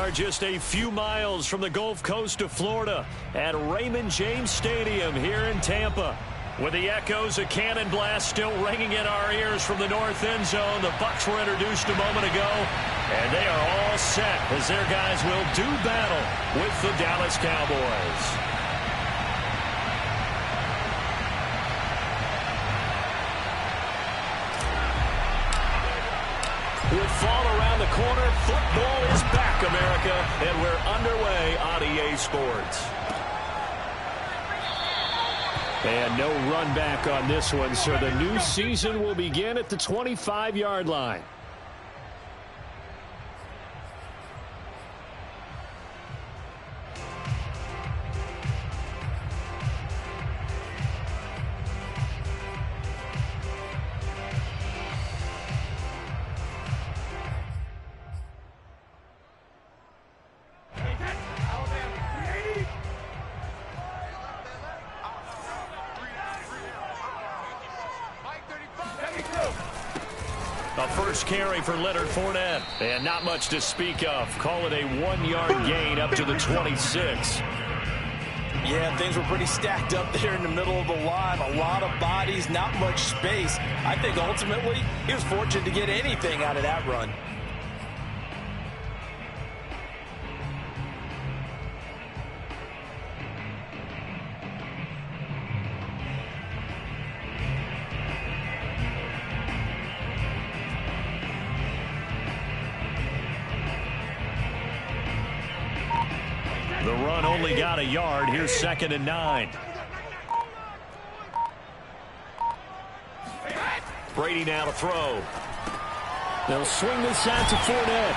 are just a few miles from the Gulf Coast of Florida at Raymond James Stadium here in Tampa. With the echoes of cannon blast still ringing in our ears from the north end zone, the Bucs were introduced a moment ago, and they are all set as their guys will do battle with the Dallas Cowboys. With fall around the corner, football is back, America, and we're underway on EA Sports. And no run back on this one, so the new season will begin at the 25-yard line. A first carry for Leonard Fournette, and not much to speak of. Call it a 1-yard gain up to the 26. Yeah, things were pretty stacked up there in the middle of the line. A lot of bodies, not much space. I think ultimately he was fortunate to get anything out of that run. The run only got a yard. Here's 2nd and 9. Brady now to throw. They'll swing this out to Fournette.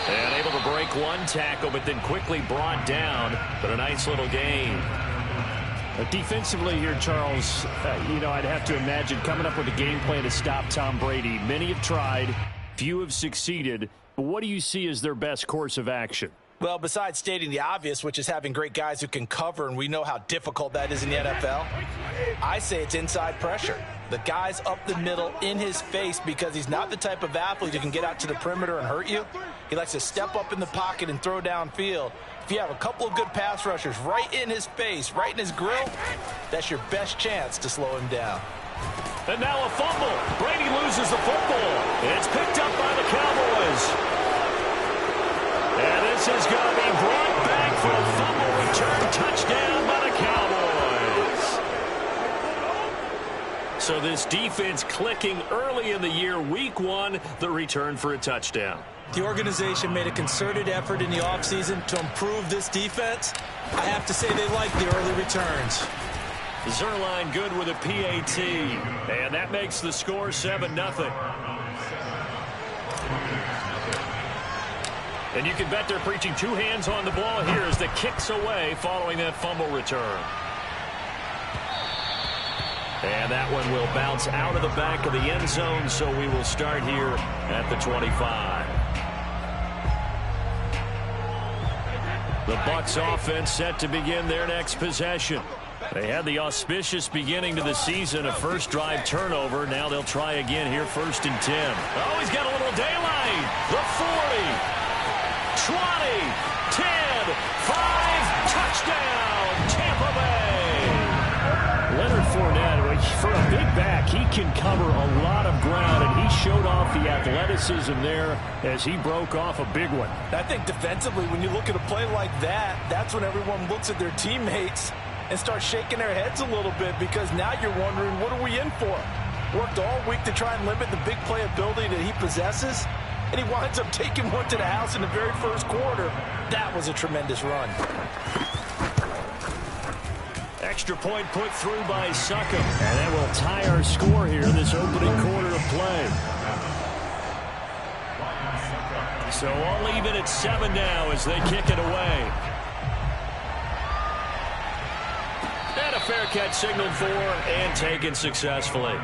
And able to break one tackle, but then quickly brought down. But a nice little gain. Defensively here, Charles, I'd have to imagine coming up with a game plan to stop Tom Brady. Many have tried. Few have succeeded. But what do you see as their best course of action? Well, besides stating the obvious, which is having great guys who can cover, and we know how difficult that is in the NFL, I say it's inside pressure. The guy's up the middle in his face because he's not the type of athlete who can get out to the perimeter and hurt you. He likes to step up in the pocket and throw downfield. If you have a couple of good pass rushers right in his face, right in his grill, that's your best chance to slow him down. And now a fumble. Brady loses the football. It's picked up by the Cowboys. And this is going to be brought back for a fumble return touchdown by the Cowboys. So this defense clicking early in the year, week 1, the return for a touchdown. The organization made a concerted effort in the offseason to improve this defense. I have to say they like the early returns. Zerline good with a PAT. And that makes the score 7-0. And you can bet they're preaching 2 hands on the ball here as the kick's away following that fumble return. And that one will bounce out of the back of the end zone, so we will start here at the 25. The Bucs offense set to begin their next possession. They had the auspicious beginning to the season, a first drive turnover. Now they'll try again here, 1st and 10. Oh, he's got a little daylight. The 40. 20, 10, 5, touchdown, Tampa Bay. Leonard Fournette, for a big back, he can cover a lot of ground, and he showed off the athleticism there as he broke off a big one. I think defensively, when you look at a play like that, that's when everyone looks at their teammates and starts shaking their heads a little bit, because now you're wondering, what are we in for? Worked all week to try and limit the big play ability that he possesses, and he winds up taking one to the house in the very first quarter. That was a tremendous run. Extra point put through by Succop. And that will tie our score here in this opening quarter of play. So all even at 7 now as they kick it away. And a fair catch signaled for and taken successfully.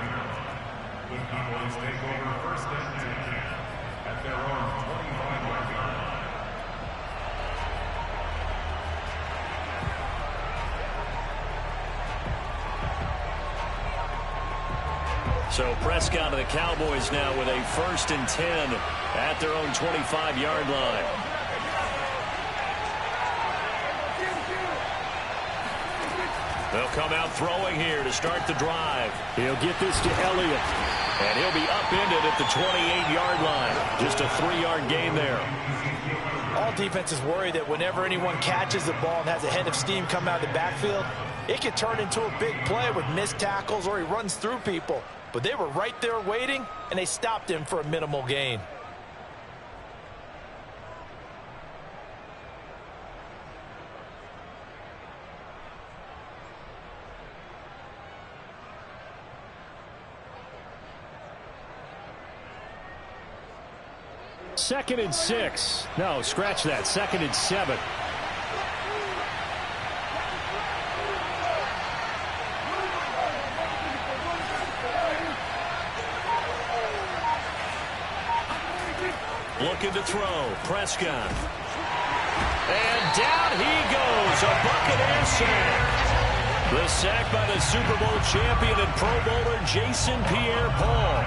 So Prescott and the Cowboys now with a 1st and 10 at their own 25-yard line. They'll come out throwing here to start the drive. He'll get this to Elliott. And he'll be upended at the 28-yard line. Just a 3-yard gain there. All defenses worry that whenever anyone catches the ball and has a head of steam come out of the backfield, it can turn into a big play with missed tackles or he runs through people. But they were right there waiting, and they stopped him for a minimal gain. Second and 6. No, scratch that. Second and 7. Looking to throw. Prescott. And down he goes. A Buccaneer sack. The sack by the Super Bowl champion and Pro Bowler Jason Pierre-Paul.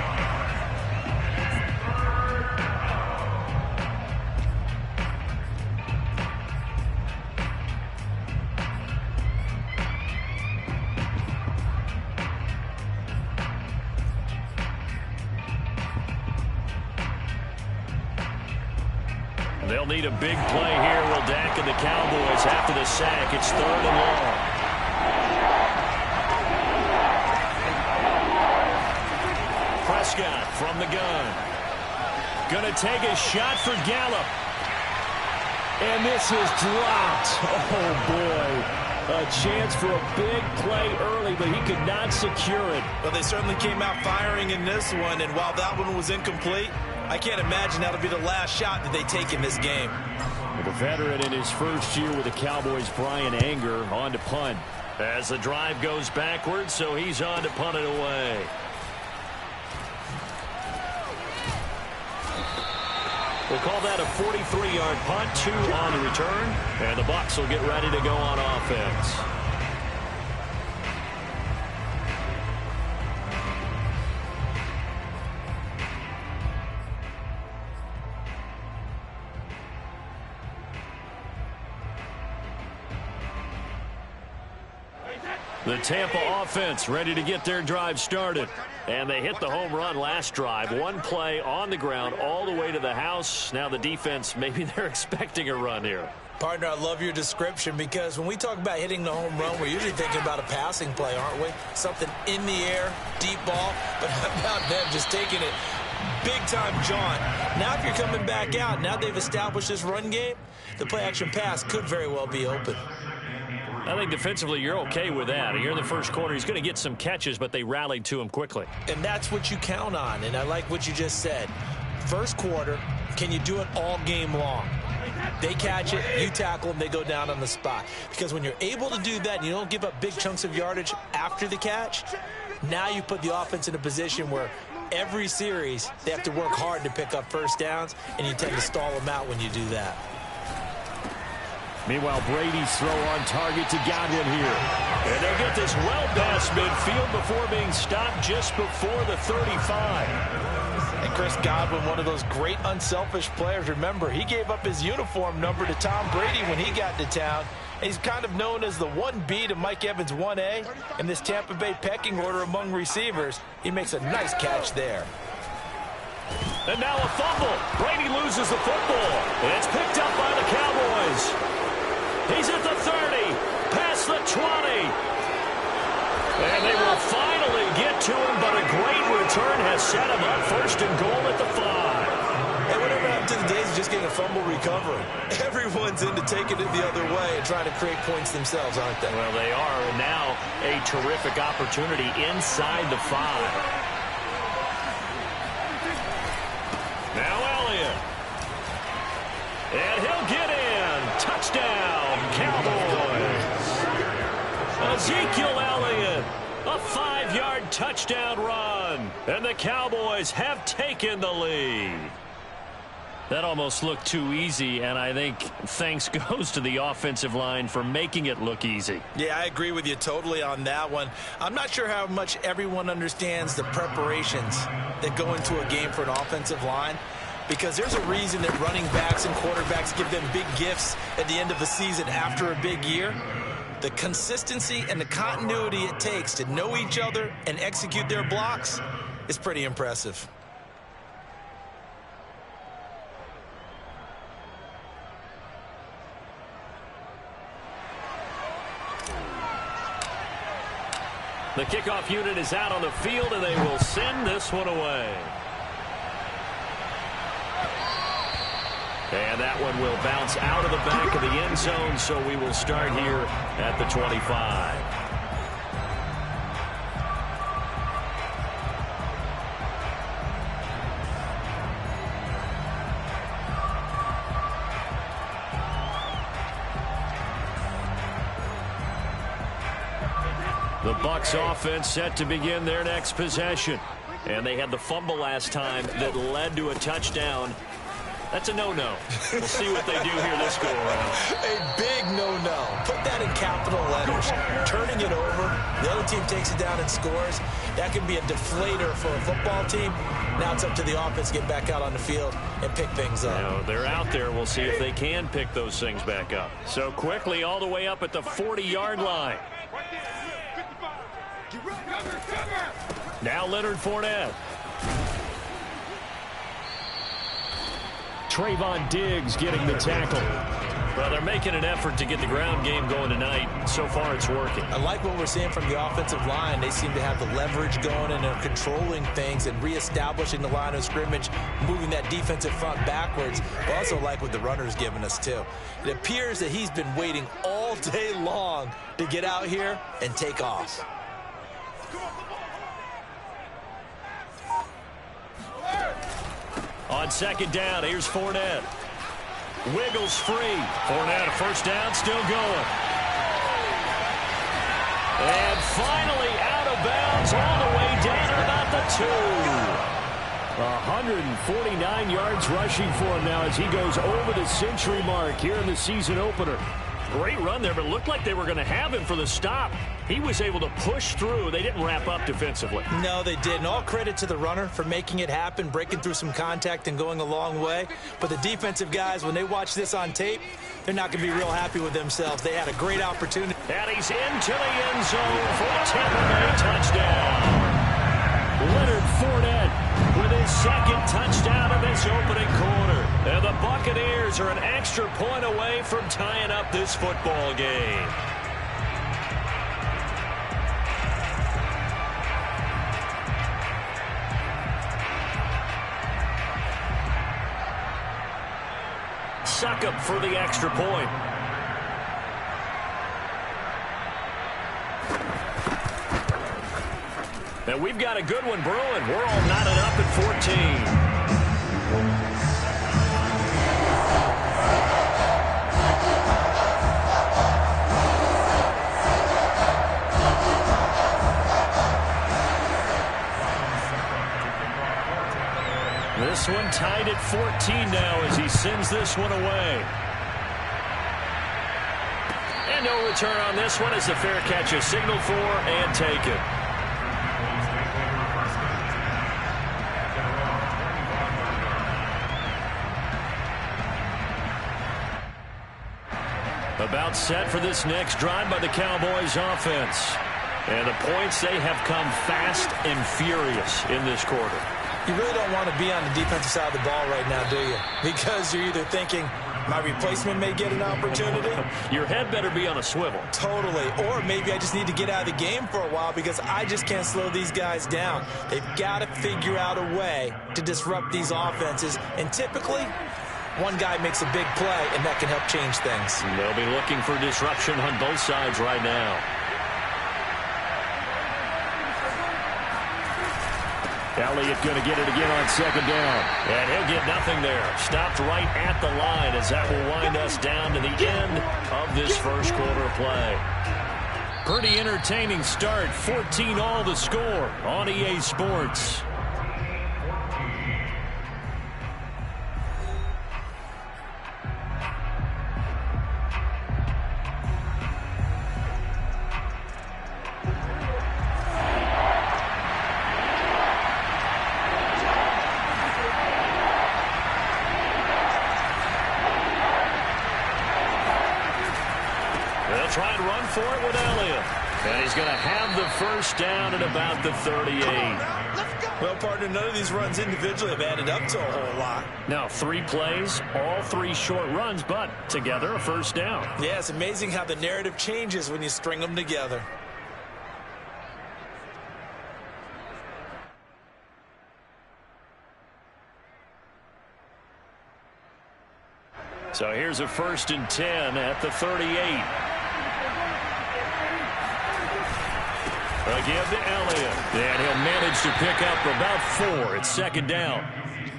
They'll need a big play here. Will Dak and the Cowboys after the sack. It's 3rd and long. Prescott from the gun. Going to take a shot for Gallup. And this is dropped. Oh, boy. A chance for a big play early, but he could not secure it. Well, they certainly came out firing in this one, and while that one was incomplete, I can't imagine that'll be the last shot that they take in this game. The veteran in his first year with the Cowboys, Brian Anger, on to punt. As the drive goes backwards, so he's on to punt it away. We'll call that a 43-yard punt, 2 on the return, and the Bucs will get ready to go on offense. The Tampa offense ready to get their drive started. And they hit the home run last drive. One play on the ground all the way to the house. Now the defense, maybe they're expecting a run here. Partner, I love your description because when we talk about hitting the home run, we're usually thinking about a passing play, aren't we? Something in the air, deep ball. But how about them just taking it big-time jaunt? Now if you're coming back out, now they've established this run game, the play-action pass could very well be open. I think defensively you're okay with that. Here in the first quarter, he's going to get some catches, but they rallied to him quickly. And that's what you count on, and I like what you just said. First quarter, can you do it all game long? They catch it, you tackle them, they go down on the spot. Because when you're able to do that and you don't give up big chunks of yardage after the catch, now you put the offense in a position where every series they have to work hard to pick up first downs, and you tend to stall them out when you do that. Meanwhile, Brady's throw on target to Godwin here. And they get this well past midfield before being stopped just before the 35. And Chris Godwin, one of those great unselfish players. Remember, he gave up his uniform number to Tom Brady when he got to town. He's kind of known as the 1B to Mike Evans' 1A. In this Tampa Bay pecking order among receivers, he makes a nice catch there. And now a fumble. Brady loses the football. It's picked up by the Cowboys. He's at the 30, past the 20. And they will finally get to him, but a great return has set him up 1st and goal at the 5. Hey, whatever happened to the days of just getting a fumble recovery? Everyone's into taking it the other way and trying to create points themselves, aren't they? Well, they are. And now a terrific opportunity inside the 5. Now Elliott. And he'll get in. Touchdown, Cowboys. Ezekiel Elliott, a 5-yard touchdown run. And the Cowboys have taken the lead. That almost looked too easy, and I think thanks goes to the offensive line for making it look easy. Yeah, I agree with you totally on that one. I'm not sure how much everyone understands the preparations that go into a game for an offensive line, because there's a reason that running backs and quarterbacks give them big gifts at the end of the season after a big year. The consistency and the continuity it takes to know each other and execute their blocks is pretty impressive. The kickoff unit is out on the field, and they will send this one away. And that one will bounce out of the back of the end zone, so we will start here at the 25. The Bucs offense set to begin their next possession. And they had the fumble last time that led to a touchdown. That's a no-no. We'll see what they do here this go-around. A big no-no. Put that in capital letters. Turning it over, the other team takes it down and scores. That can be a deflator for a football team. Now it's up to the offense to get back out on the field and pick things up. Now, they're out there. We'll see if they can pick those things back up. So quickly all the way up at the 40-yard line. Now Leonard Fournette. Trayvon Diggs getting the tackle. Well, they're making an effort to get the ground game going tonight. So far, it's working. I like what we're seeing from the offensive line. They seem to have the leverage going, and they're controlling things and reestablishing the line of scrimmage, moving that defensive front backwards. I also like what the runner's giving us, too. It appears that he's been waiting all day long to get out here and take off. On second down, here's Fournette. Wiggles free. Fournette, a first down, still going. And finally out of bounds all the way down at about the 2. 149 yards rushing for him now as he goes over the century mark here in the season opener. Great run there, but it looked like they were going to have him for the stop. He was able to push through. They didn't wrap up defensively. No, they didn't. All credit to the runner for making it happen, breaking through some contact and going a long way. But the defensive guys, when they watch this on tape, they're not going to be real happy with themselves. They had a great opportunity. And he's into the end zone for a Tampa Bay touchdown. Leonard Fournette with his second touchdown of this opening quarter. And the Buccaneers are an extra point away from tying up this football game. Succop for the extra point. And we've got a good one brewing. We're all knotted up at 14. This one tied at 14 now as he sends this one away. And no return on this one as the fair catch is signaled for and taken. About set for this next drive by the Cowboys offense. And the points, they have come fast and furious in this quarter. You really don't want to be on the defensive side of the ball right now, do you? Because you're either thinking, my replacement may get an opportunity. Your head better be on a swivel. Totally. Or maybe I just need to get out of the game for a while because I just can't slow these guys down. They've got to figure out a way to disrupt these offenses. And typically, one guy makes a big play, and that can help change things. They'll be looking for disruption on both sides right now. Elliott going to get it again on second down. And he'll get nothing there. Stopped right at the line as that will wind us down to the end of this first quarter play. Pretty entertaining start. 14 all the score on EA Sports. Try and run for it with Elliott. And he's going to have the first down at about the 38. Well, partner, none of these runs individually have added up to a whole lot. Now 3 plays, all 3 short runs, but together a first down. Yeah, it's amazing how the narrative changes when you string them together. So here's a 1st and 10 at the 38. A give to Elliott. And he'll manage to pick up about 4. It's 2nd down.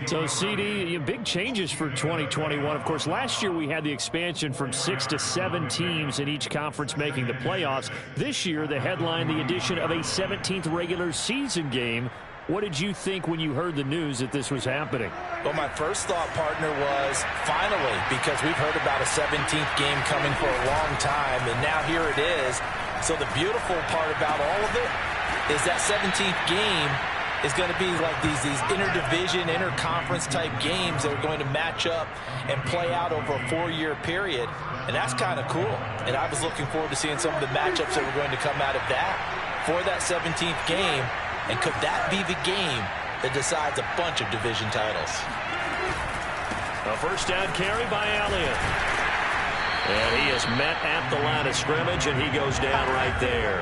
So, CD, big changes for 2021. Of course, last year we had the expansion from 6 to 7 teams in each conference making the playoffs. This year, the headline, the addition of a 17th regular season game. What did you think when you heard the news that this was happening? Well, my first thought, partner, was finally, because we've heard about a 17th game coming for a long time, and now here it is. So the beautiful part about all of it is that 17th game is going to be like these interdivision, interconference type games that are going to match up and play out over a 4-year period. And that's kind of cool. And I was looking forward to seeing some of the matchups that were going to come out of that for that 17th game. And could that be the game that decides a bunch of division titles? A first down carry by Elliott. And he is met at the line of scrimmage, and he goes down right there.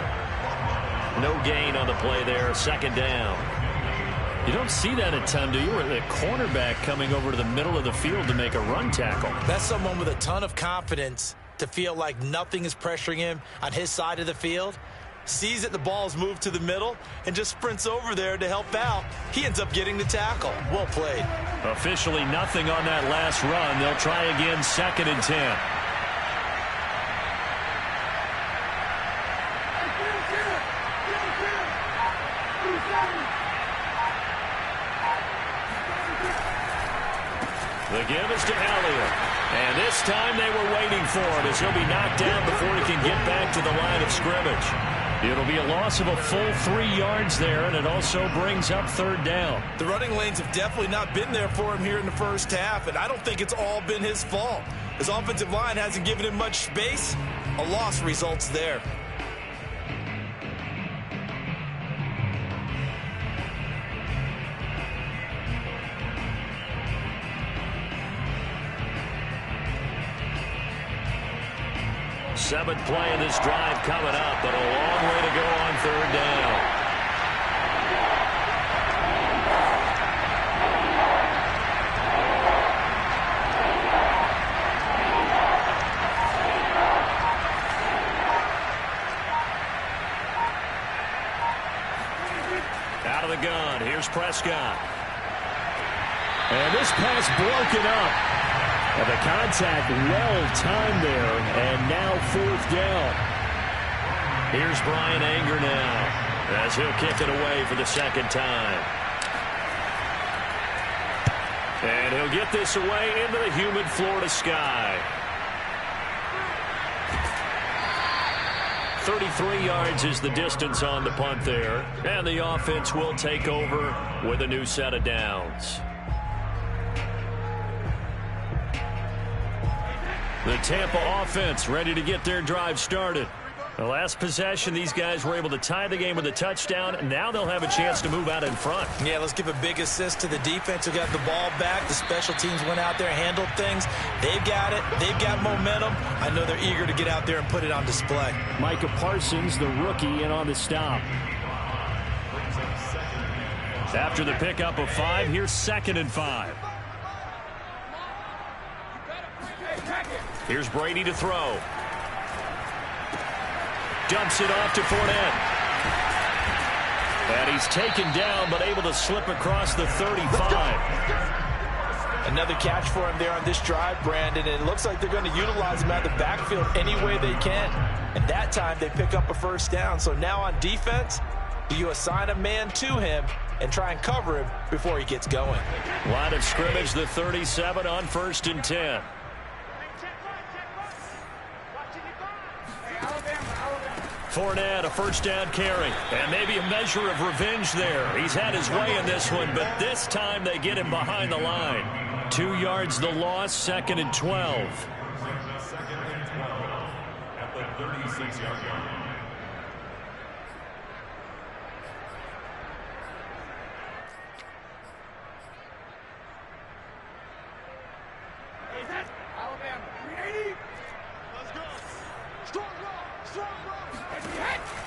No gain on the play there, 2nd down. You don't see that a ton, do you? Where the cornerback coming over to the middle of the field to make a run tackle. That's someone with a ton of confidence to feel like nothing is pressuring him on his side of the field. Sees that the ball's moved to the middle and just sprints over there to help out. He ends up getting the tackle. Well played. Officially nothing on that last run. They'll try again, 2nd and 10. The give is to Elliott. And this time they were waiting for it as he'll be knocked down before he can get back to the line of scrimmage. It'll be a loss of a full 3 yards there, and it also brings up 3rd down. The running lanes have definitely not been there for him here in the first half, and I don't think it's all been his fault. His offensive line hasn't given him much space. A loss results there. Seventh play of this drive coming up, but a long way to go on 3rd down. Out of the gun, here's Prescott. And this pass broken up. And the contact well-timed there, and now 4th down. Here's Brian Anger now, as he'll kick it away for the 2nd time. And he'll get this away into the humid Florida sky. 33 yards is the distance on the punt there, and the offense will take over with a new set of downs. The Tampa offense ready to get their drive started. The last possession, these guys were able to tie the game with a touchdown. Now they'll have a chance to move out in front. Yeah, let's give a big assist to the defense who got the ball back. The special teams went out there, handled things. They've got it. They've got momentum. I know they're eager to get out there and put it on display. Micah Parsons, the rookie, in on the stop. After the pickup of 5, here's 2nd and 5. Here's Brady to throw. Dumps it off to Fournette. And he's taken down, but able to slip across the 35. Another catch for him there on this drive, Brandon. And it looks like they're going to utilize him out of the backfield any way they can. And that time they pick up a first down. So now on defense, do you assign a man to him and try and cover him before he gets going? Line of scrimmage, the 37 on 1st and 10. Fournette, a first down carry, and maybe a measure of revenge there. He's had his way in this one, but this time they get him behind the line. 2 yards the loss, 2nd and 12. 26-yard line.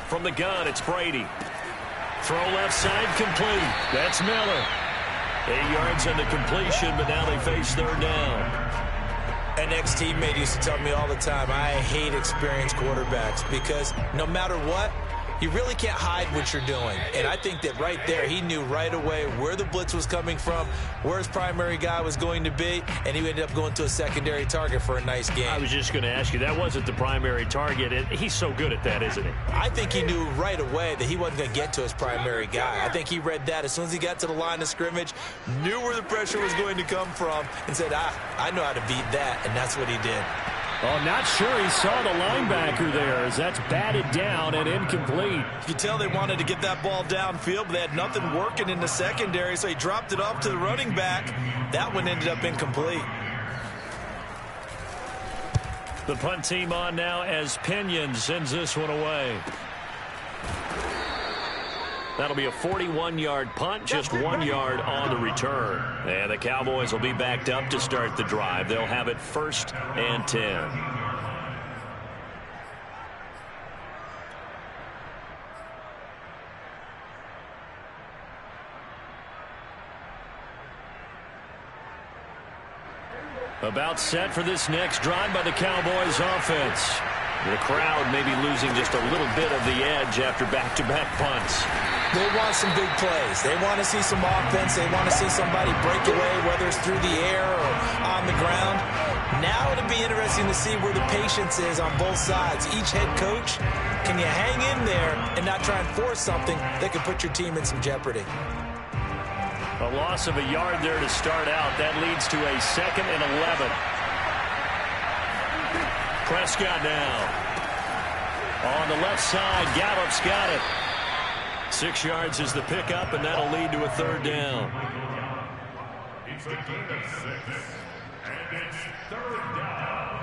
From the gun, it's Brady. Throw left side complete. That's Miller. 8 yards on the completion, but now they face third down. An ex-teammate used to tell me all the time, I hate experienced quarterbacks because no matter what, you really can't hide what you're doing. And I think that right there, he knew right away where the blitz was coming from, where his primary guy was going to be, and he ended up going to a secondary target for a nice game. I was just going to ask you, that wasn't the primary target, and he's so good at that, isn't he? I think he knew right away that he wasn't going to get to his primary guy. I think he read that as soon as he got to the line of scrimmage, knew where the pressure was going to come from, and said, I know how to beat that, and that's what he did. Oh, not sure he saw the linebacker there as that's batted down and incomplete. You could tell they wanted to get that ball downfield, but they had nothing working in the secondary, so he dropped it off to the running back. That one ended up incomplete. The punt team on now as Pinion sends this one away. That'll be a 41-yard punt, just 1 yard on the return. And the Cowboys will be backed up to start the drive. They'll have it 1st and 10. About set for this next drive by the Cowboys offense. The crowd may be losing just a little bit of the edge after back-to-back punts. They want some big plays. They want to see some offense. They want to see somebody break away, whether it's through the air or on the ground. Now it'll be interesting to see where the patience is on both sides. Each head coach, can you hang in there and not try and force something that could put your team in some jeopardy? A loss of a yard there to start out. That leads to a 2nd and 11. Prescott now. On the left side, Gallup's got it. 6 yards is the pickup, and that'll lead to a 3rd down. It's a gain of 6, and it's 3rd down.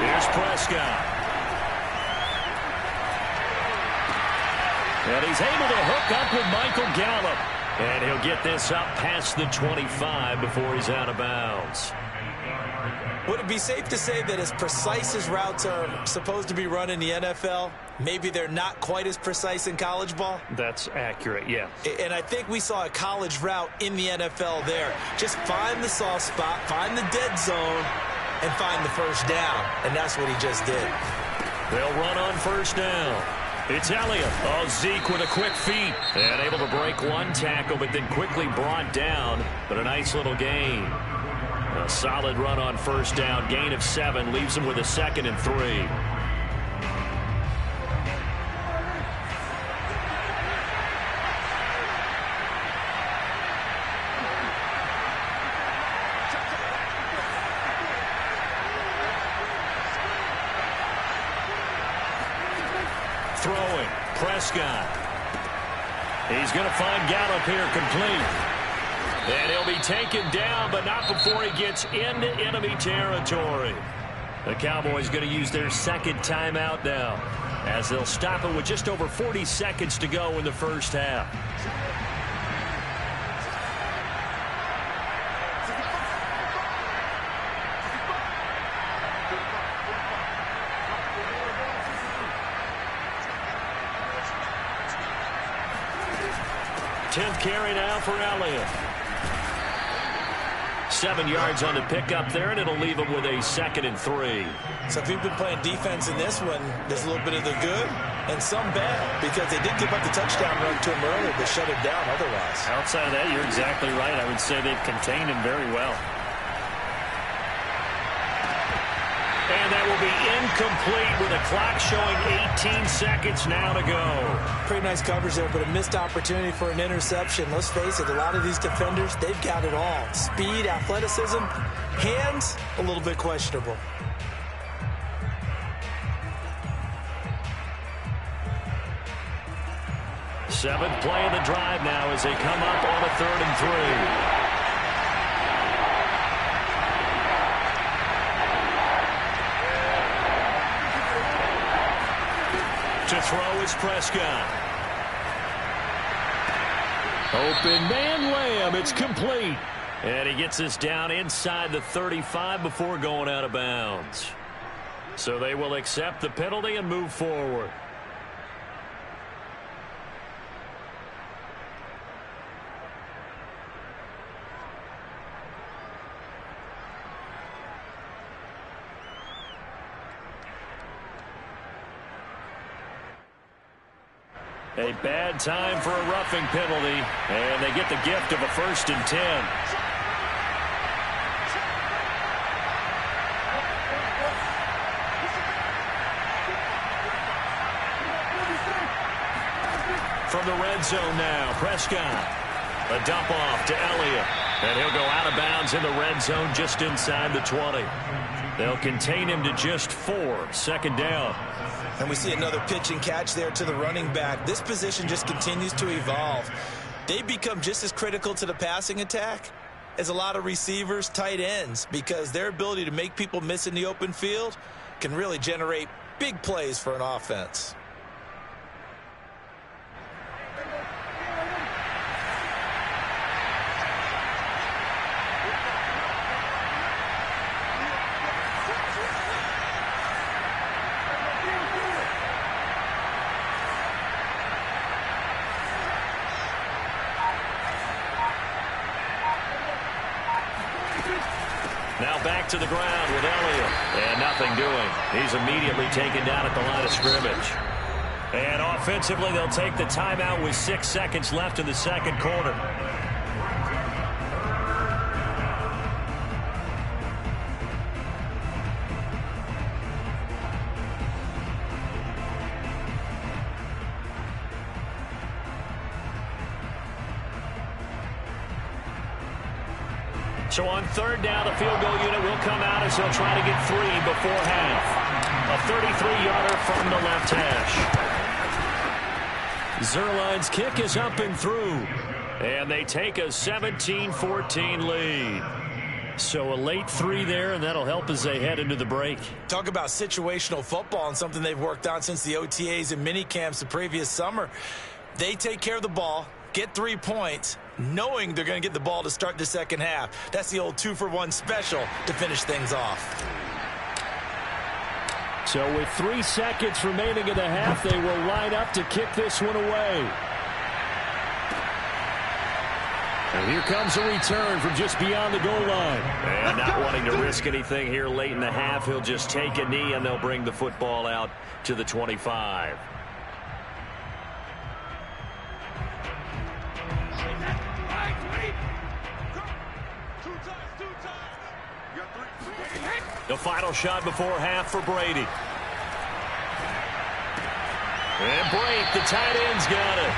Here's Prescott. And he's able to hook up with Michael Gallup. And he'll get this up past the 25 before he's out of bounds. Would it be safe to say that as precise as routes are supposed to be run in the NFL, maybe they're not quite as precise in college ball? That's accurate, yeah. And I think we saw a college route in the NFL there. Just find the soft spot, find the dead zone, and find the 1st down. And that's what he just did. They'll run on 1st down. It's Elliott. Oh, Zeke with a quick feet. And able to break one tackle, but then quickly brought down. But a nice little gain. A solid run on 1st down. Gain of 7 leaves him with a 2nd and 3. Throwing, Prescott. He's going to find Gallup here complete. And he'll be taken down, but not before he gets into enemy territory. The Cowboys going to use their 2nd timeout now, as they'll stop it with just over 40 seconds to go in the 1st half. Tenth carry now for Elliott. 7 yards on the pickup there, and it'll leave him with a 2nd and 3. So if you've been playing defense in this one, there's a little bit of the good and some bad, because they did give up the touchdown run to him earlier, but shut him down otherwise. Outside of that, you're exactly right. I would say they've contained him very well. And that will be incomplete with a clock showing 18 seconds now to go. Pretty nice coverage there, but a missed opportunity for an interception. Let's face it, a lot of these defenders, they've got it all. Speed, athleticism, hands, a little bit questionable. Seventh play of the drive now as they come up on a 3rd and 3. To throw is Prescott. Open man Lamb. It's complete. And he gets us down inside the 35 before going out of bounds. So they will accept the penalty and move forward. A bad time for a roughing penalty, and they get the gift of a 1st and 10. From the red zone now, Prescott. A dump off to Elliott, and he'll go out of bounds in the red zone just inside the 20. They'll contain him to just 4, 2nd down. And we see another pitch and catch there to the running back. This position just continues to evolve. They become just as critical to the passing attack as a lot of receivers, tight ends, because their ability to make people miss in the open field can really generate big plays for an offense. Now back to the ground with Elliott. And nothing doing. He's immediately taken down at the line of scrimmage. And offensively, they'll take the timeout with 6 seconds left in the 2nd quarter. So on 3rd down, the field goal unit will come out as they'll try to get 3 before half. A 33-yarder from the left hash. Zerline's kick is up and through. And they take a 17-14 lead. So a late 3 there, and that'll help as they head into the break. Talk about situational football and something they've worked on since the OTAs and mini camps the previous summer. They take care of the ball, get 3 points, knowing they're going to get the ball to start the 2nd half. That's the old 2-for-1 special to finish things off. So with 3 seconds remaining in the half, they will line up to kick this one away. And here comes a return from just beyond the goal line. And not wanting to risk anything here late in the half, he'll just take a knee and they'll bring the football out to the 25. The final shot before half for Brady. And Brake, the tight end's got it.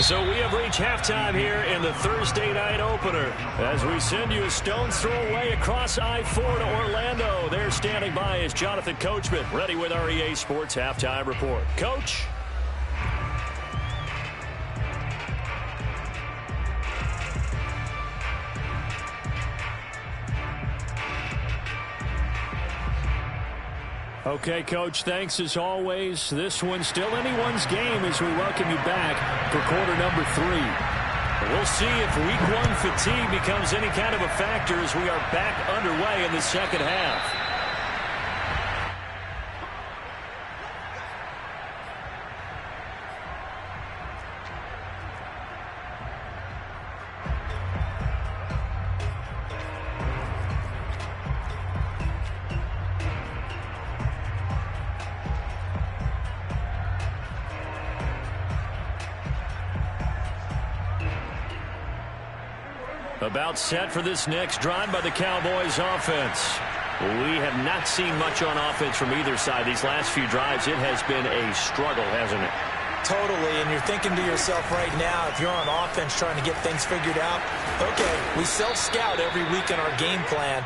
So we have reached halftime here in the Thursday night opener as we send you a stone's throw away across I-4 to Orlando. There standing by is Jonathan Coachman, ready with our EA Sports Halftime Report. Coach? Okay, Coach, thanks as always. This one's still anyone's game as we welcome you back for quarter number 3. We'll see if week 1 fatigue becomes any kind of a factor as we are back underway in the 2nd half. About set for this next drive by the Cowboys offense. We have not seen much on offense from either side. These last few drives, it has been a struggle, hasn't it? Totally, and you're thinking to yourself right now, if you're on offense trying to get things figured out, okay, we self-scout every week in our game plan.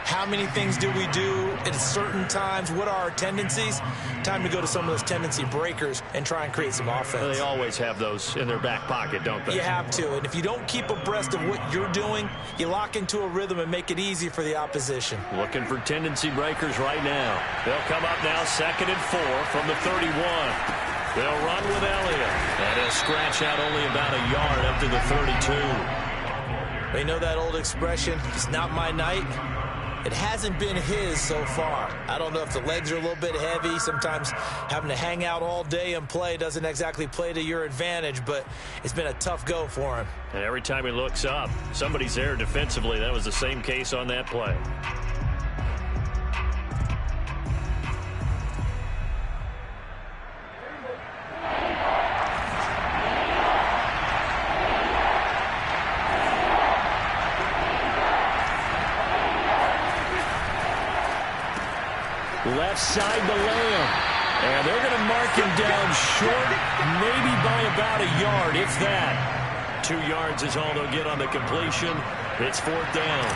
How many things do we do at certain times? What are our tendencies? Time to go to some of those tendency breakers and try and create some offense. Well, they always have those in their back pocket, don't they? You have to. And if you don't keep abreast of what you're doing, you lock into a rhythm and make it easy for the opposition. Looking for tendency breakers right now. They'll come up now 2nd and 4 from the 31. They'll run with Elliott. And he'll scratch out only about a yard up to the 32. They know that old expression, it's not my night. It hasn't been his so far. I don't know if the legs are a little bit heavy. Sometimes having to hang out all day and play doesn't exactly play to your advantage, but it's been a tough go for him. And every time he looks up, somebody's there defensively. That was the same case on that play. Left side to Lamb. And they're going to mark him down short, maybe by about a yard, if that. 2 yards is all they'll get on the completion. It's 4th down.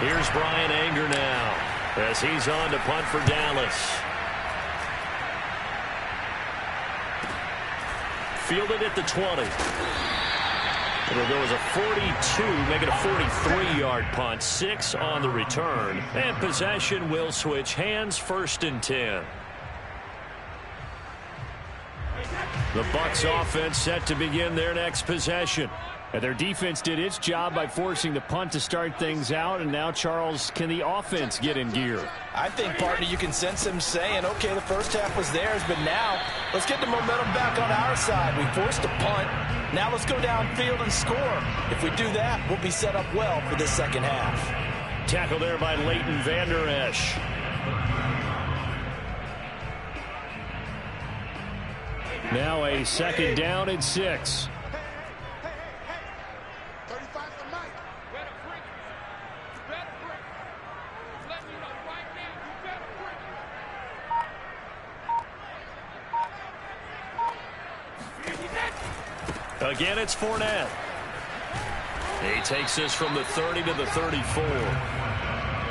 Here's Brian Anger now as he's on to punt for Dallas. Fielded at the 20. It'll go as a 42, make it a 43-yard punt. 6 on the return. And possession will switch hands, 1st and 10. The Bucs offense set to begin their next possession. And their defense did its job by forcing the punt to start things out. And now, Charles, can the offense get in gear? I think, partner, you can sense him saying, okay, the first half was theirs, but now let's get the momentum back on our side. We forced a punt. Now let's go downfield and score. If we do that, we'll be set up well for this second half. Tackle there by Leighton Vander Esch. Now a 2nd down and 6. Again, it's Fournette. He takes this from the 30 to the 34.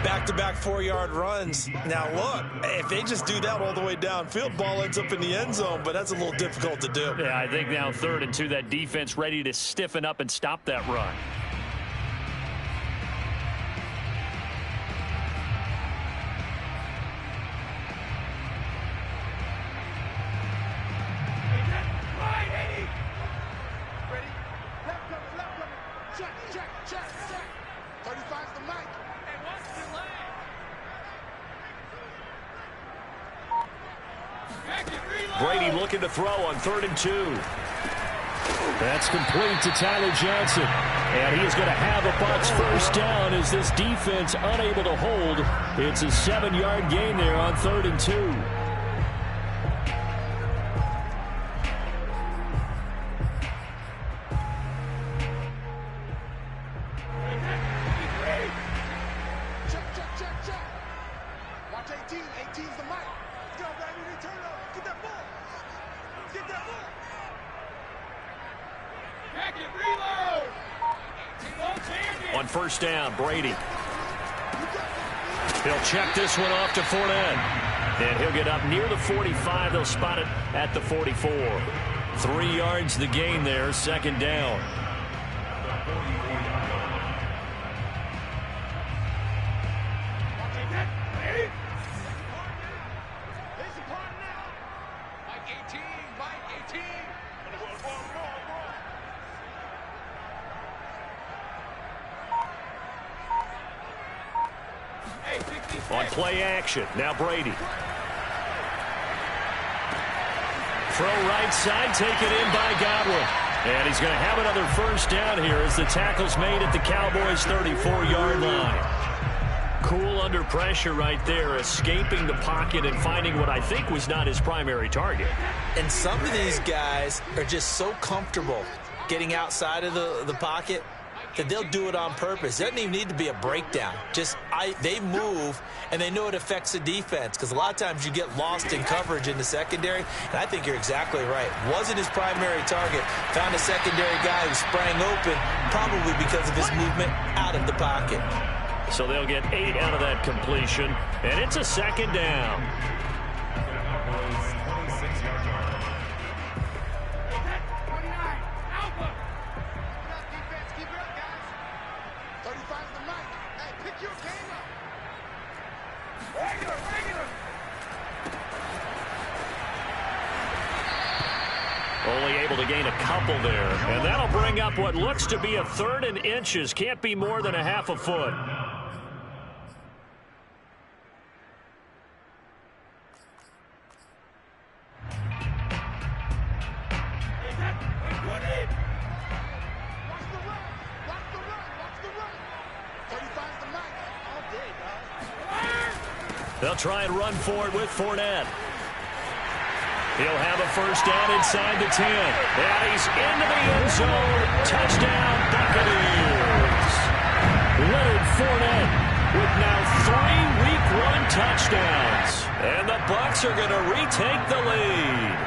Back-to-back 4-yard runs. Now, look, if they just do that all the way downfield, ball ends up in the end zone, but that's a little difficult to do. Yeah, I think now 3rd and 2, that defense ready to stiffen up and stop that run. Brady looking to throw on 3rd and 2. That's complete to Tyler Johnson. And he is going to have a Bucs 1st down as this defense unable to hold. It's a 7-yard gain there on 3rd and 2. On 1st down, Brady. He'll check this one off to Fournette. And he'll get up near the 45. They'll spot it at the 44. 3 yards the gain there, 2nd down. On play action, now Brady. Throw right side, taken in by Godwin. And he's going to have another 1st down here as the tackle's made at the Cowboys' 34-yard line. Cool under pressure right there, escaping the pocket and finding what I think was not his primary target. And some of these guys are just so comfortable getting outside of the pocket that they'll do it on purpose. It doesn't even need to be a breakdown. They move, and they know it affects the defense, because a lot of times you get lost in coverage in the secondary, and I think you're exactly right. Wasn't his primary target. Found a secondary guy who sprang open, probably because of his movement out of the pocket. So they'll get 8 out of that completion, and it's a second down. Only able to gain a couple there. And that'll bring up what looks to be a 3rd and inches. Can't be more than a half a foot. They'll try and run for it with Fournette. He'll have a first down inside the 10. And he's into the end zone. Touchdown, Buccaneers. Leonard Fournette with now 3 Week 1 touchdowns. And the Bucs are going to retake the lead.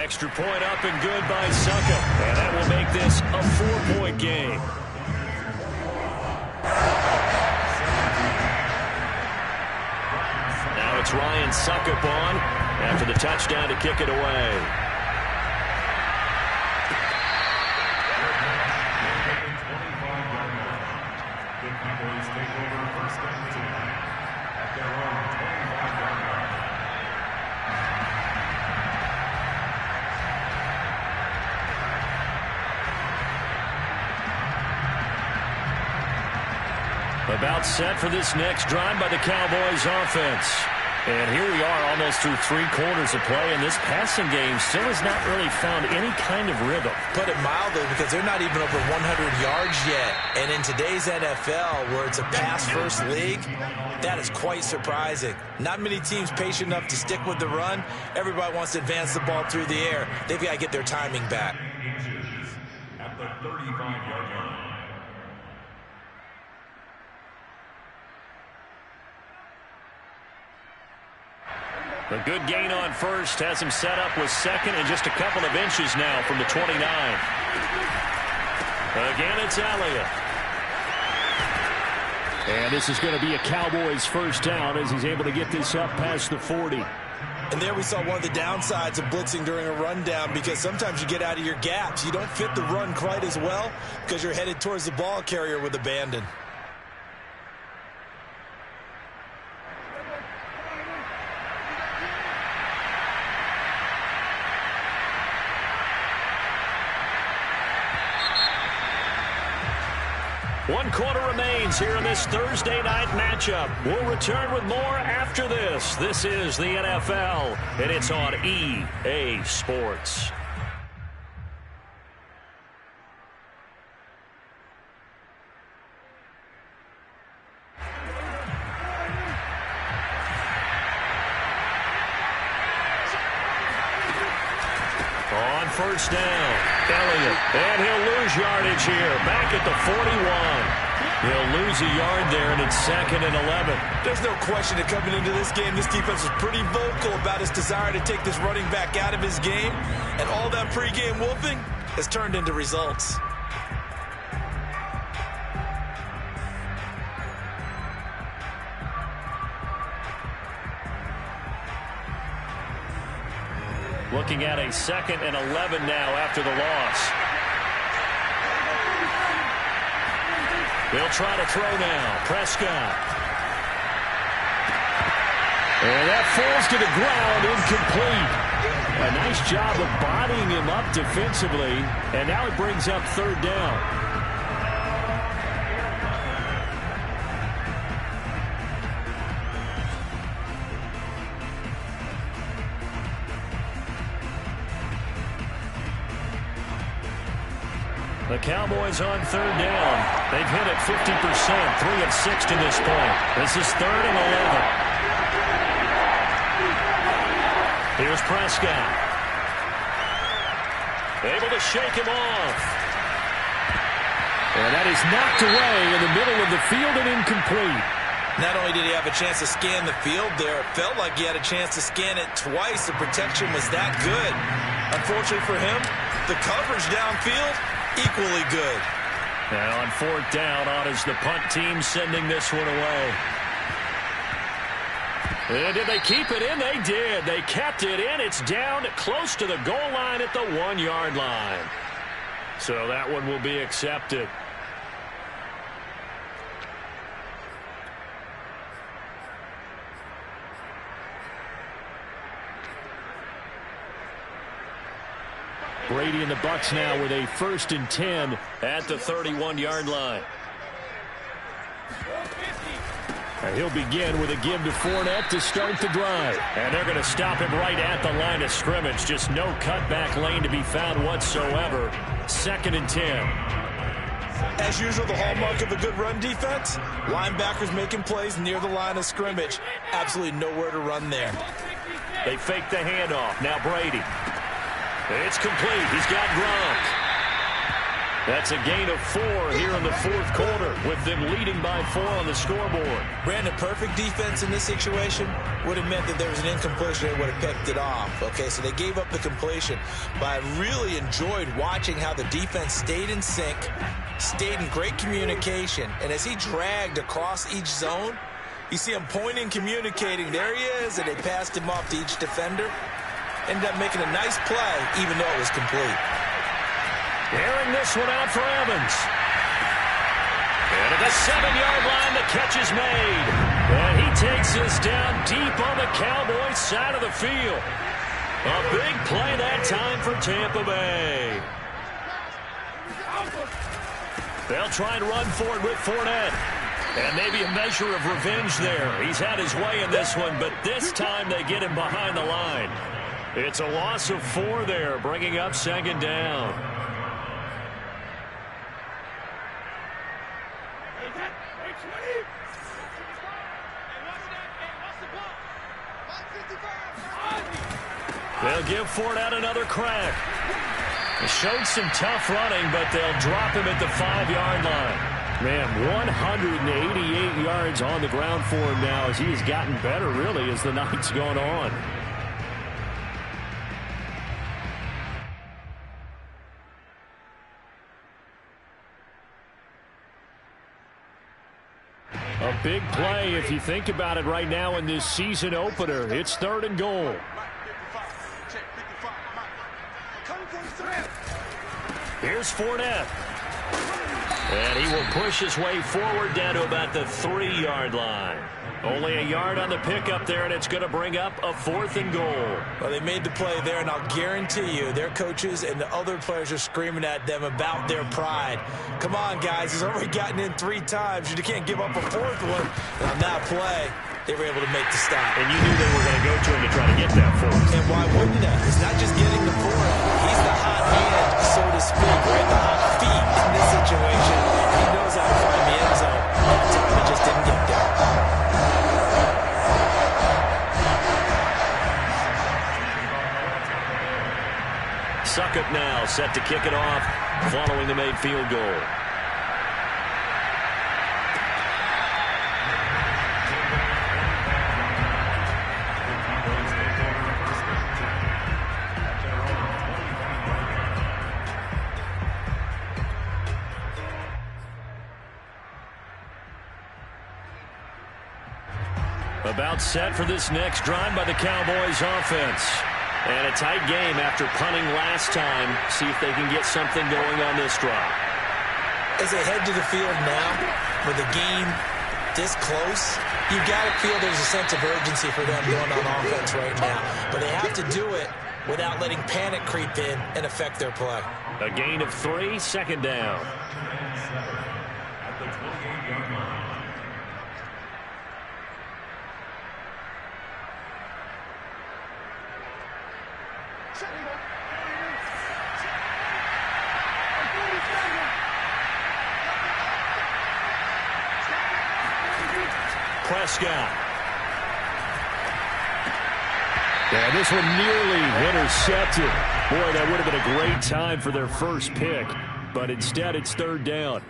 Extra point up and good by Suckup. And that will make this a 4-point game. It's Ryan Suckup on after the touchdown to kick it away. About set for this next drive by the Cowboys offense. And here we are almost through 3 quarters of play, and this passing game still has not really found any kind of rhythm. Put it mildly, because they're not even over 100 yards yet. And in today's NFL, where it's a pass-first league, that is quite surprising. Not many teams patient enough to stick with the run. Everybody wants to advance the ball through the air. They've got to get their timing back. At the 35-yard line. A good gain on first has him set up with second and just a couple of inches now from the 29. Again, it's Elliott. And this is going to be a Cowboys first down as he's able to get this up past the 40. And there we saw one of the downsides of blitzing during a rundown, because sometimes you get out of your gaps. You don't fit the run quite as well because you're headed towards the ball carrier with abandon. One quarter remains here in this Thursday night matchup. We'll return with more after this. This is the NFL, and it's on EA Sports. On first down, Elliott, and he'll lose yardage here, back at the 41. He'll lose a yard there, and it's 2nd and 11. There's no question that coming into this game, this defense was pretty vocal about his desire to take this running back out of his game, and all that pregame wolfing has turned into results. Looking at a 2nd and 11 now after the loss. They'll try to throw now. Prescott. And that falls to the ground, incomplete. A nice job of bodying him up defensively, and now it brings up 3rd down. The Cowboys on 3rd down. They've hit it 50%, 3 of 6 to this point. This is 3rd and 11. Here's Prescott. Able to shake him off. And that is knocked away in the middle of the field and incomplete. Not only did he have a chance to scan the field there, it felt like he had a chance to scan it twice. The protection was that good. Unfortunately for him, the coverage downfield, equally good. Now on 4th down, on is the punt team sending this one away. And did they keep it in? They did. They kept it in. It's down close to the goal line at the 1-yard line. So that one will be accepted. Brady and the Bucs now with a 1st and 10 at the 31-yard line. He'll begin with a give to Fournette to start the drive. And they're going to stop him right at the line of scrimmage. Just no cutback lane to be found whatsoever. 2nd and 10. As usual, the hallmark of a good run defense, linebackers making plays near the line of scrimmage. Absolutely nowhere to run there. They fake the handoff. Now Brady. It's complete. He's got Gronk. That's a gain of 4 here in the 4th quarter, with them leading by 4 on the scoreboard. Brandon, perfect defense in this situation would have meant that there was an incompletion. They would have picked it off. Okay, so they gave up the completion. But I really enjoyed watching how the defense stayed in sync, stayed in great communication. And as he dragged across each zone, you see him pointing, communicating. There he is, and they passed him off to each defender. Ended up making a nice play, even though it was complete. Airing this one out for Evans. And at the 7-yard line, the catch is made. And he takes this down deep on the Cowboys' side of the field. A big play that time for Tampa Bay. They'll try and run for it with Fournette. And maybe a measure of revenge there. He's had his way in this one, but this time they get him behind the line. It's a loss of 4 there, bringing up 2nd down. They'll give Fournette another crack. He showed some tough running, but they'll drop him at the 5-yard line. Man, 188 yards on the ground for him now as he has gotten better, really, as the night's gone on. A big play if you think about it right now in this season opener. It's 3rd and goal. Here's Fournette. And he will push his way forward down to about the 3-yard line. Only a yard on the pickup there, and it's going to bring up a 4th and goal. Well, they made the play there, and I'll guarantee you their coaches and the other players are screaming at them about their pride. Come on, guys. He's already gotten in 3 times. You can't give up a 4th one. And on that play, they were able to make the stop. And you knew they were going to go to him to try to get that 4th. And why wouldn't they? He's not just getting the 4th. He's the hot hand, so to speak, right? The hot feet in this situation. He knows how to find the end zone. That time he just didn't get there. Succop now set to kick it off following the made field goal. About set for this next drive by the Cowboys offense. And a tight game after punting last time. See if they can get something going on this drive. As they head to the field now, with the game this close, you've got to feel there's a sense of urgency for them going on offense right now. But they have to do it without letting panic creep in and affect their play. A gain of 3, 2nd down. Prescott. Yeah, this one nearly intercepted. Boy, that would have been a great time for their first pick. But instead, it's 3rd down.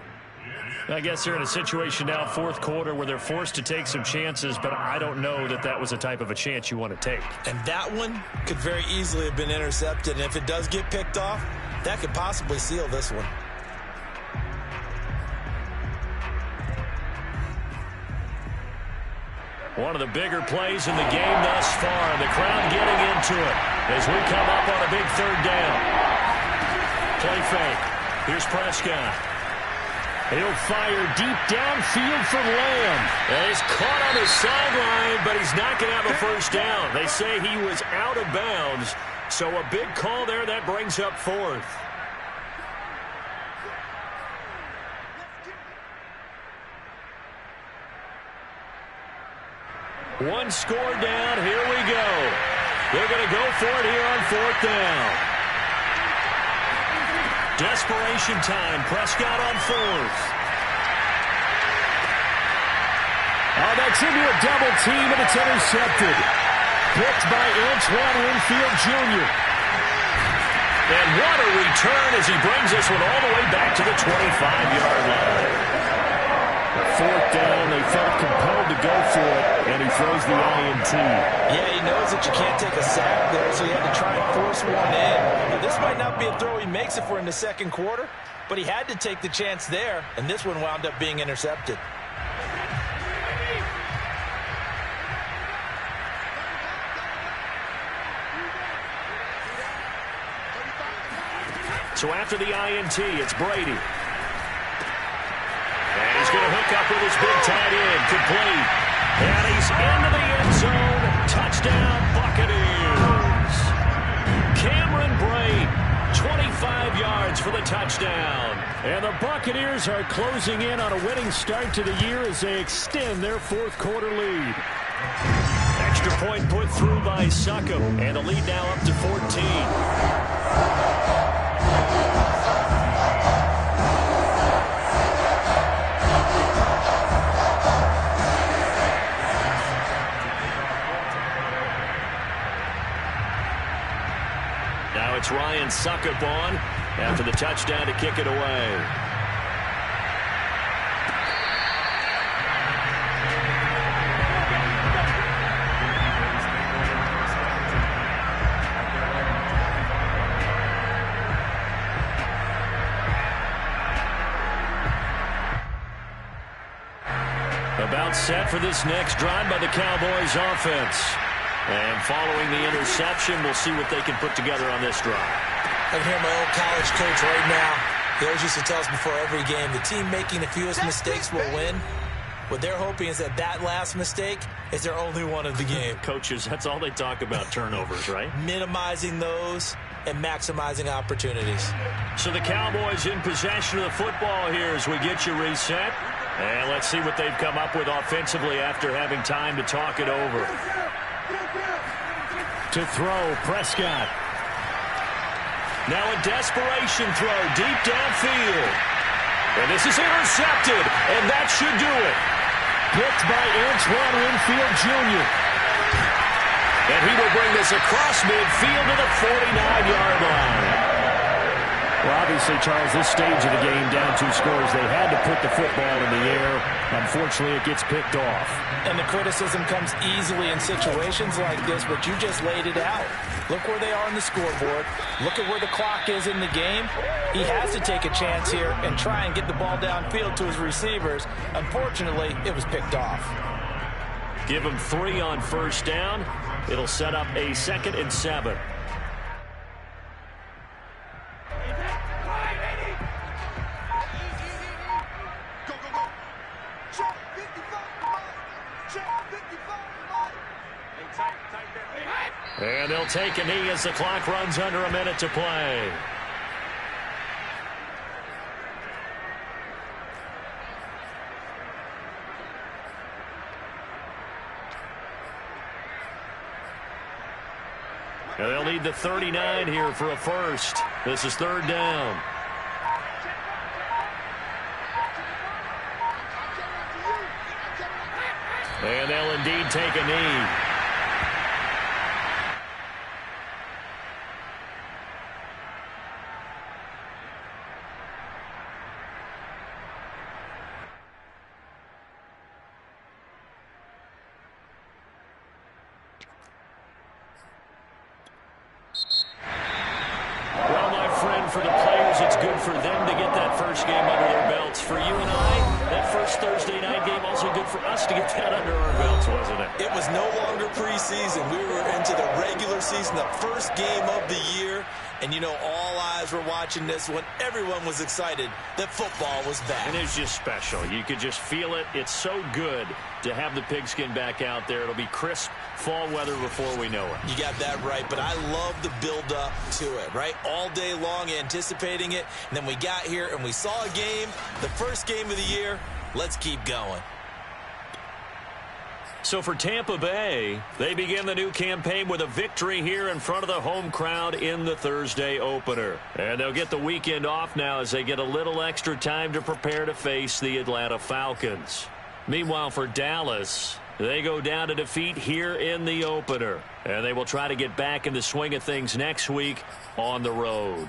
I guess they're in a situation now, 4th quarter, where they're forced to take some chances, but I don't know that that was the type of a chance you want to take. And that one could very easily have been intercepted. And if it does get picked off, that could possibly seal this one. One of the bigger plays in the game thus far. And the crowd getting into it as we come up on a big third down. Play fake. Here's Prescott. He'll fire deep downfield for Lamb. And he's caught on the sideline, but he's not going to have a first down. They say he was out of bounds. So a big call there. That brings up fourth. One score down. Here we go. They're going to go for it here on fourth down. Desperation time. Prescott on fourth. Oh, that's into a double team, and it's intercepted. Picked by Antoine Winfield Jr. And what a return as he brings this one all the way back to the 25-yard line. Fourth down, they felt compelled to go for it, and he throws the INT. Yeah, he knows that you can't take a sack there, so he had to try and force one in. Now, this might not be a throw he makes if we're in the second quarter, but he had to take the chance there, and this one wound up being intercepted. So after the INT, it's Brady. And he's going to hook up with his big tight end, complete. And he's into the end zone. Touchdown, Buccaneers. Cameron Brate, 25 yards for the touchdown. And the Buccaneers are closing in on a winning start to the year as they extend their fourth quarter lead. Extra point put through by Succop. And the lead now up to 14. It's Ryan Succop on after the touchdown to kick it away. About set for this next drive by the Cowboys offense. And following the interception, we'll see what they can put together on this drive. I can hear my old college coach right now. He always used to tell us before every game, the team making the fewest mistakes will win. What they're hoping is that last mistake is their only one of the game. Coaches, that's all they talk about, turnovers, right? Minimizing those and maximizing opportunities. So the Cowboys in possession of the football here as we get you reset. And let's see what they've come up with offensively after having time to talk it over. To throw, Prescott. Now a desperation throw deep downfield. And this is intercepted, and that should do it. Picked by Antoine Winfield Jr. And he will bring this across midfield to the 49-yard line. Well, obviously, Charles, this stage of the game, down 2 scores, they had to put the football in the air. Unfortunately, it gets picked off. And the criticism comes easily in situations like this, but you just laid it out. Look where they are on the scoreboard. Look at where the clock is in the game. He has to take a chance here and try and get the ball downfield to his receivers. Unfortunately, it was picked off. Give him 3 on first down. It'll set up a 2nd and 7. And they'll take a knee as the clock runs under a minute to play. And they'll need the 39 here for a first. This is 3rd down. And they'll indeed take a knee. Well, my friend, for the players Charles, it's good for them to get that first game under their belts. For you and I, that first Thursday night game also good for us to get that under our belts, wasn't it? It was no longer preseason. We were into the regular season, the first game of the year. And, you know, all eyes were watching this when everyone was excited that football was back. And it's just special. You could just feel it. It's so good to have the pigskin back out there. It'll be crisp fall weather before we know it. You got that right, but I love the build-up to it, right? All day long anticipating it, and then we got here and we saw a game, the first game of the year. Let's keep going. So for Tampa Bay, they begin the new campaign with a victory here in front of the home crowd in the Thursday opener. And they'll get the weekend off now as they get a little extra time to prepare to face the Atlanta Falcons. Meanwhile, for Dallas, they go down to defeat here in the opener. And they will try to get back in the swing of things next week on the road.